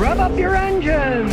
Rev up your engines!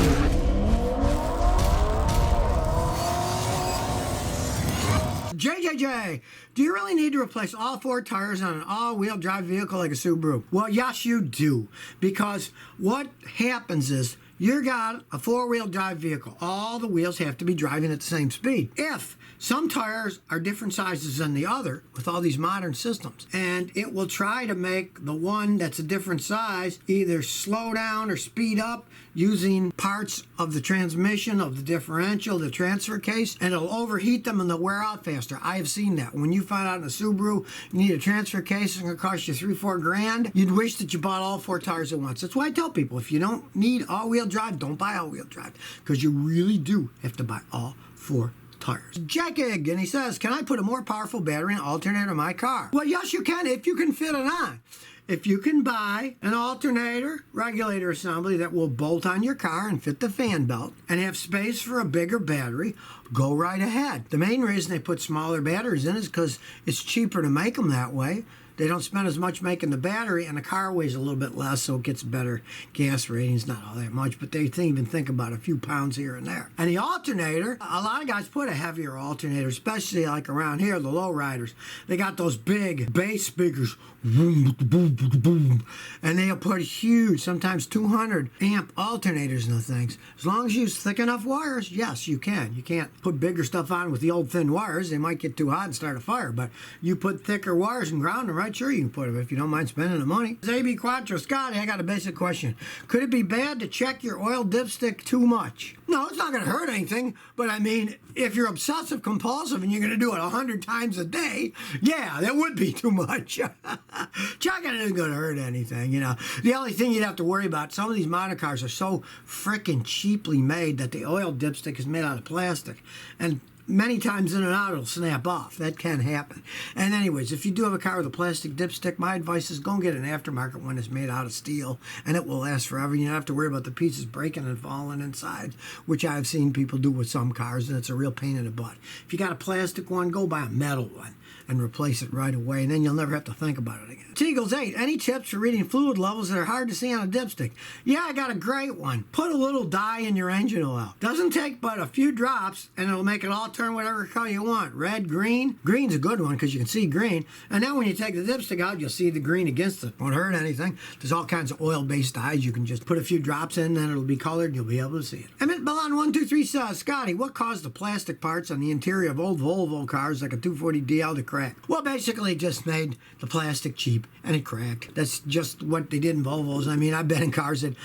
JJJ, do you really need to replace all 4 tires on an all-wheel drive vehicle like a Subaru? Well, yes, you do. Because what happens is you got a 4-wheel drive vehicle. All the wheels have to be driving at the same speed. If some tires are different sizes than the other with all these modern systems, and it will try to make the one that's a different size either slow down or speed up using parts of the transmission, of the differential, the transfer case, and it'll overheat them and they'll wear out faster. I have seen that. When you find out in a Subaru you need a transfer case, it's going to cost you $3-4 grand, you'd wish that you bought all 4 tires at once. That's why I tell people, if you don't need all-wheel drive, don't buy all-wheel drive, because you really do have to buy all 4 tires. Jackig, and he says, can I put a more powerful battery and alternator in my car? Well, yes, you can, if you can fit it on. If you can buy an alternator regulator assembly that will bolt on your car and fit the fan belt and have space for a bigger battery, go right ahead. The main reason they put smaller batteries in is because it's cheaper to make them that way. They don't spend as much making the battery, and the car weighs a little bit less, so it gets better gas ratings. Not all that much, but they even think about a few pounds here and there. And the alternator, a lot of guys put a heavier alternator, especially like around here, the low riders. They got those big bass speakers, boom, boom, boom, boom, and they'll put huge, sometimes 200 amp alternators in the things. As long as you use thick enough wires, yes, you can. You can't put bigger stuff on with the old thin wires. They might get too hot and start a fire, but you put thicker wires and ground them right, sure you can put them if you don't mind spending the money. AB Quattro, Scotty, I got a basic question. Could it be bad to check your oil dipstick too much? No, it's not going to hurt anything, but I mean, if you're obsessive compulsive and you're going to do it 100 times a day, yeah, that would be too much. Checking it isn't going to hurt anything, you know. The only thing you'd have to worry about, some of these modern cars are so freaking cheaply made that the oil dipstick is made out of plastic, and many times in and out it'll snap off. That can happen. And anyways, if you do have a car with a plastic dipstick, my advice is go and get an aftermarket one that's made out of steel, and it will last forever. You don't have to worry about the pieces breaking and falling inside, which I've seen people do with some cars, and it's a real pain in the butt. If you got a plastic one, go buy a metal one and replace it right away, and then you'll never have to think about it again. Teagles 8, any tips for reading fluid levels that are hard to see on a dipstick? Yeah, I got a great one. Put a little dye in your engine oil. Doesn't take but a few drops, and it'll make it all turn whatever color you want. Red, green. Green's a good one because you can see green. And then when you take the dipstick out, you'll see the green against it. Won't hurt anything. There's all kinds of oil-based dyes. You can just put a few drops in, then it'll be colored, and you'll be able to see it. Emmett Ballon123 says, Scotty, what caused the plastic parts on the interior of old Volvo cars like a 240DL to crack? Well, basically it just made the plastic cheap, and it cracked. That's just what they did in Volvos. I mean, I've been in cars that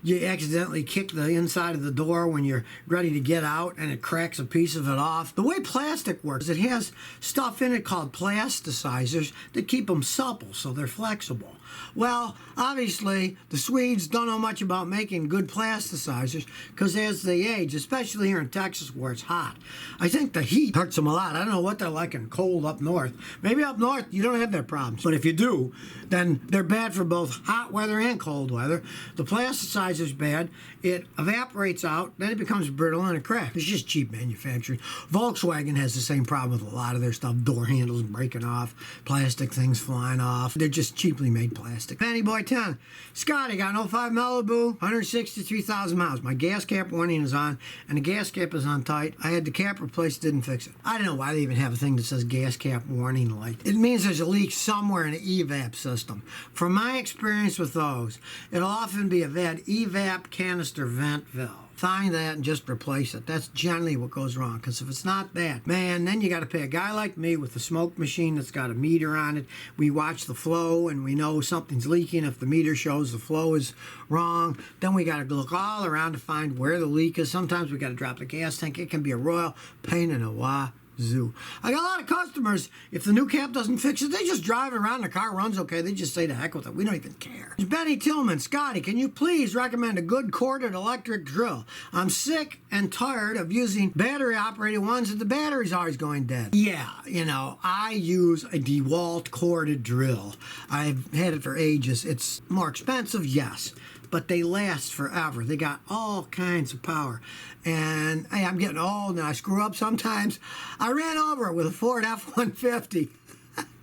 you accidentally kick the inside of the door when you're ready to get out, and it cracks a piece of it off. The way plastic works, it has stuff in it called plasticizers that keep them supple, so they're flexible. Well, obviously, the Swedes don't know much about making good plasticizers because as they age, especially here in Texas where it's hot, I think the heat hurts them a lot. I don't know what they're like in cold up north. Maybe up north you don't have that problem, but if you do, then they're bad for both hot weather and cold weather. The plasticizer's bad. It evaporates out, then it becomes brittle and it cracks. It's just cheap manufacturing. Volkswagen has the same problem with a lot of their stuff. Door handles breaking off, plastic things flying off. They're just cheaply made plastic. Fanny Boy 10. Scotty, got an '05 Malibu, 163,000 miles. My gas cap warning is on, and the gas cap is on tight. I had the cap replaced, didn't fix it. I don't know why they even have a thing that says gas cap warning light. It means there's a leak somewhere in the evap system. From my experience with those, it'll often be a evap canister vent valve. Find that and just replace it. That's generally what goes wrong, because if it's not that, man, then you got to pay a guy like me with a smoke machine that's got a meter on it. We watch the flow and we know something's leaking. If the meter shows the flow is wrong, then we got to look all around to find where the leak is. Sometimes we got to drop the gas tank. It can be a royal pain in the wazoo. I got a lot of customers, if the new cap doesn't fix it, they just drive around, the car runs okay, they just say to heck with it, we don't even care. Benny Tillman, Scotty, can you please recommend a good corded electric drill? I'm sick and tired of using battery operated ones and the battery's always going dead. Yeah, you know, I use a DeWalt corded drill. I've had it for ages. It's more expensive, yes, but they last forever. They got all kinds of power. And hey, I'm getting old and I screw up sometimes. I ran over it with a Ford F-150.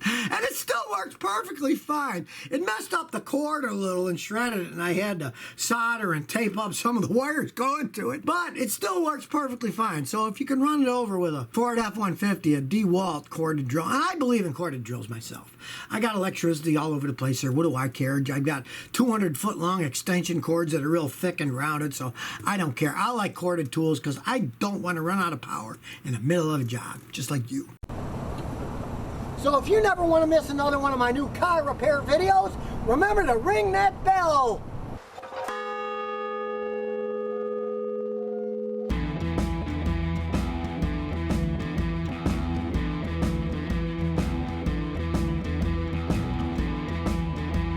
And it still works perfectly fine. It messed up the cord a little and shredded it, and I had to solder and tape up some of the wires going to it. But it still works perfectly fine. So if you can run it over with a Ford F-150, a DeWalt corded drill, and I believe in corded drills myself. I got electricity all over the place here. What do I care? I've got 200-foot-long extension cords that are real thick and rounded, so I don't care. I like corded tools because I don't want to run out of power in the middle of a job, just like you. So if you never want to miss another one of my new car repair videos, remember to ring that bell.